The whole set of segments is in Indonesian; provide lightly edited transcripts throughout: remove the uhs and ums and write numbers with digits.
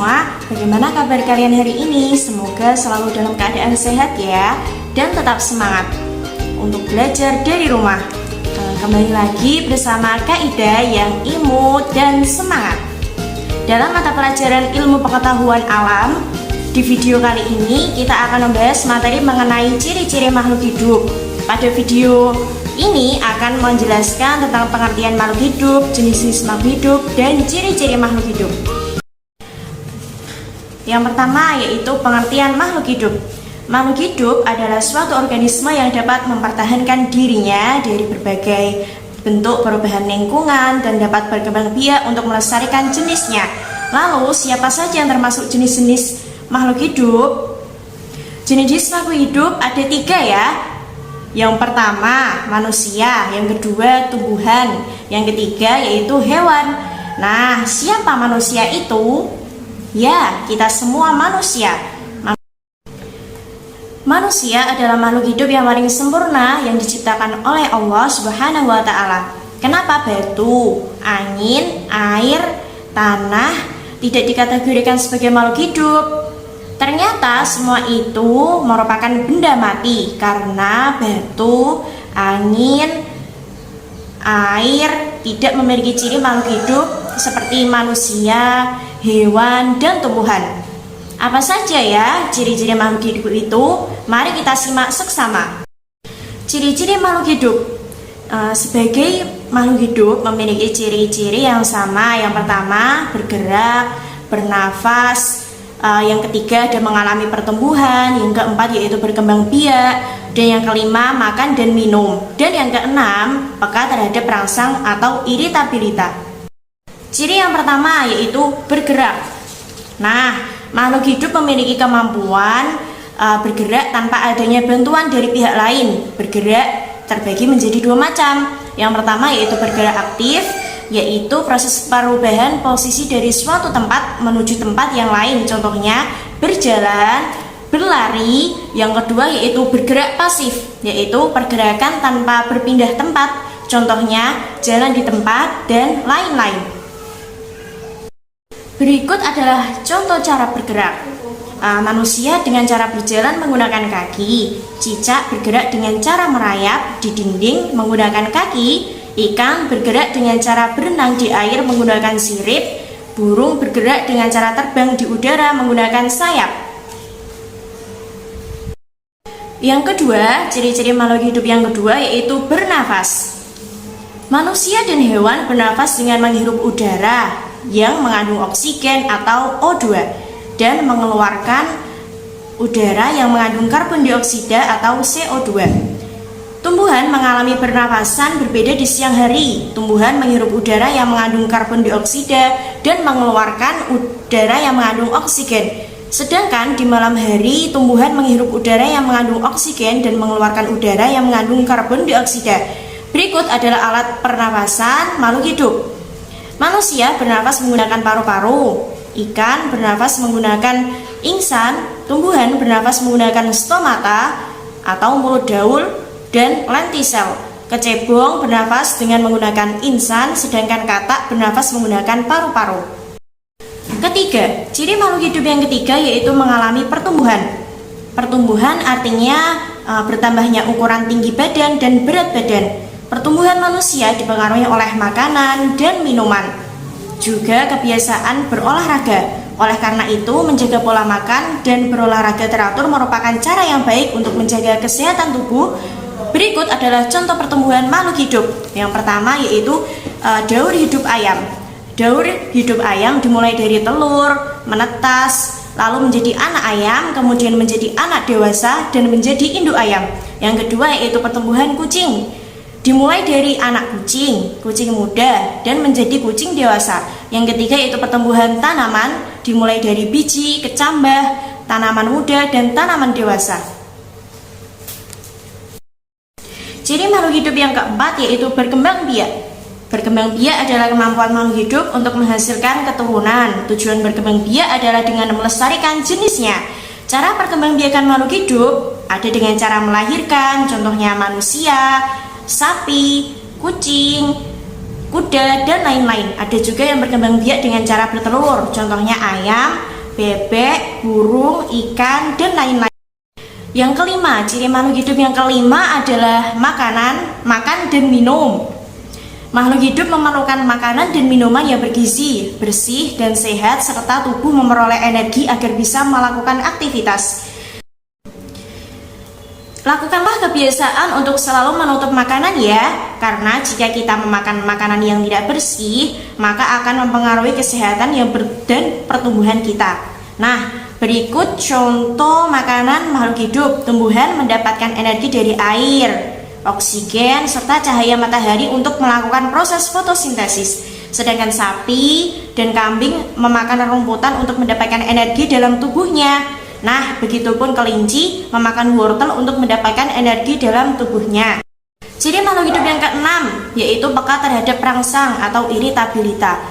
semua, bagaimana kabar kalian hari ini? Semoga selalu dalam keadaan sehat ya, dan tetap semangat untuk belajar dari rumah. Kembali lagi bersama Kak Ida yang imut dan semangat. Dalam mata pelajaran ilmu pengetahuan alam, di video kali ini kita akan membahas materi mengenai ciri-ciri makhluk hidup. Pada video ini akan menjelaskan tentang pengertian makhluk hidup, jenis-jenis makhluk hidup, dan ciri-ciri makhluk hidup. Yang pertama yaitu pengertian makhluk hidup. Makhluk hidup adalah suatu organisme yang dapat mempertahankan dirinya dari berbagai bentuk perubahan lingkungan dan dapat berkembang biak untuk melestarikan jenisnya. Lalu siapa saja yang termasuk jenis-jenis makhluk hidup? Jenis makhluk hidup ada 3 ya. Yang pertama manusia, yang kedua tumbuhan, yang ketiga yaitu hewan. Nah, siapa manusia itu? Ya, kita semua manusia. Manusia adalah makhluk hidup yang paling sempurna yang diciptakan oleh Allah Subhanahu wa Ta'ala. Kenapa batu, angin, air, tanah tidak dikategorikan sebagai makhluk hidup? Ternyata semua itu merupakan benda mati karena batu, angin, air tidak memiliki ciri makhluk hidup seperti manusia, hewan, dan tumbuhan. Apa saja ya ciri-ciri makhluk hidup itu? Mari kita simak seksama. Ciri-ciri makhluk hidup. Sebagai makhluk hidup memiliki ciri-ciri yang sama. Yang pertama bergerak, bernafas. Yang ketiga ada mengalami pertumbuhan, yang keempat yaitu berkembang biak, dan yang kelima makan dan minum, dan yang keenam peka terhadap perangsang atau iritabilitas. Ciri yang pertama yaitu bergerak. Nah, makhluk hidup memiliki kemampuan bergerak tanpa adanya bantuan dari pihak lain. Bergerak terbagi menjadi 2 macam. Yang pertama yaitu bergerak aktif, yaitu proses perubahan posisi dari suatu tempat menuju tempat yang lain, contohnya berjalan, berlari. Yang kedua yaitu bergerak pasif, yaitu pergerakan tanpa berpindah tempat, contohnya jalan di tempat dan lain-lain. Berikut adalah contoh cara bergerak. Manusia dengan cara berjalan menggunakan kaki, cicak bergerak dengan cara merayap di dinding menggunakan kaki, ikan bergerak dengan cara berenang di air menggunakan sirip, burung bergerak dengan cara terbang di udara menggunakan sayap. Yang kedua, ciri-ciri makhluk hidup yang kedua yaitu bernafas. Manusia dan hewan bernafas dengan menghirup udara yang mengandung oksigen atau O2 dan mengeluarkan udara yang mengandung karbon dioksida atau CO2. Tumbuhan mengalami pernapasan berbeda di siang hari. Tumbuhan menghirup udara yang mengandung karbon dioksida dan mengeluarkan udara yang mengandung oksigen. Sedangkan di malam hari, tumbuhan menghirup udara yang mengandung oksigen dan mengeluarkan udara yang mengandung karbon dioksida. Berikut adalah alat pernapasan makhluk hidup. Manusia bernafas menggunakan paru-paru, ikan bernafas menggunakan ingsan, tumbuhan bernafas menggunakan stomata atau mulut daul dan lentisel. Kecebong bernafas dengan menggunakan insan, sedangkan katak bernafas menggunakan paru-paru. Ketiga, ciri makhluk hidup yang ketiga yaitu mengalami pertumbuhan. Pertumbuhan artinya bertambahnya ukuran tinggi badan dan berat badan. Pertumbuhan manusia dipengaruhi oleh makanan dan minuman, juga kebiasaan berolahraga. Oleh karena itu, menjaga pola makan dan berolahraga teratur merupakan cara yang baik untuk menjaga kesehatan tubuh. Berikut adalah contoh pertumbuhan makhluk hidup. Yang pertama yaitu daur hidup ayam. Daur hidup ayam dimulai dari telur, menetas, lalu menjadi anak ayam, kemudian menjadi anak dewasa, dan menjadi induk ayam. Yang kedua yaitu pertumbuhan kucing. Dimulai dari anak kucing, kucing muda, dan menjadi kucing dewasa. Yang ketiga yaitu pertumbuhan tanaman, dimulai dari biji, kecambah, tanaman muda, dan tanaman dewasa. Ciri makhluk hidup yang keempat yaitu berkembang biak. Berkembang biak adalah kemampuan makhluk hidup untuk menghasilkan keturunan. Tujuan berkembang biak adalah dengan melestarikan jenisnya. Cara perkembangbiakan makhluk hidup ada dengan cara melahirkan, contohnya manusia, sapi, kucing, kuda, dan lain-lain. Ada juga yang berkembang biak dengan cara bertelur, contohnya ayam, bebek, burung, ikan, dan lain-lain. Yang kelima, ciri makhluk hidup yang kelima adalah makanan, makan dan minum. Makhluk hidup memerlukan makanan dan minuman yang bergizi, bersih, dan sehat, serta tubuh memperoleh energi agar bisa melakukan aktivitas. Lakukanlah kebiasaan untuk selalu menutup makanan ya, karena jika kita memakan makanan yang tidak bersih, maka akan mempengaruhi kesehatan dan pertumbuhan kita. Nah, berikut contoh makanan makhluk hidup. Tumbuhan mendapatkan energi dari air, oksigen, serta cahaya matahari untuk melakukan proses fotosintesis. Sedangkan sapi dan kambing memakan rumputan untuk mendapatkan energi dalam tubuhnya. Nah, begitupun kelinci memakan wortel untuk mendapatkan energi dalam tubuhnya. Ciri makhluk hidup yang keenam, yaitu peka terhadap perangsang atau iritabilitas.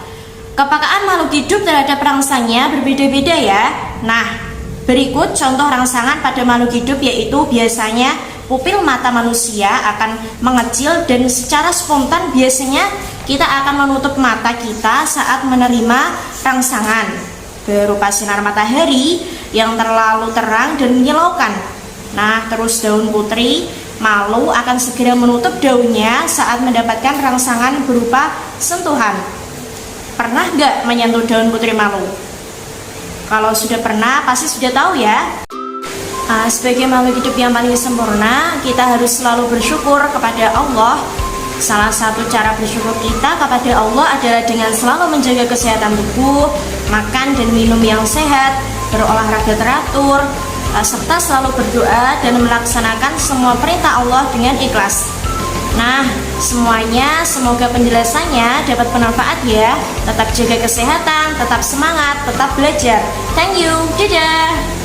Kepekaan makhluk hidup terhadap rangsangnya berbeda-beda ya. Nah, berikut contoh rangsangan pada makhluk hidup, yaitu biasanya pupil mata manusia akan mengecil dan secara spontan biasanya kita akan menutup mata kita saat menerima rangsangan berupa sinar matahari yang terlalu terang dan menyilaukan. Nah, terus daun putri malu akan segera menutup daunnya saat mendapatkan rangsangan berupa sentuhan. Pernah nggak menyentuh daun putri malu? Kalau sudah pernah, pasti sudah tahu ya. Sebagai makhluk hidup yang paling sempurna, kita harus selalu bersyukur kepada Allah. Salah satu cara bersyukur kita kepada Allah adalah dengan selalu menjaga kesehatan tubuh, makan dan minum yang sehat, berolahraga teratur, serta selalu berdoa dan melaksanakan semua perintah Allah dengan ikhlas. Nah, semuanya semoga penjelasannya dapat bermanfaat ya. Tetap jaga kesehatan, tetap semangat, tetap belajar. Thank you, dadah.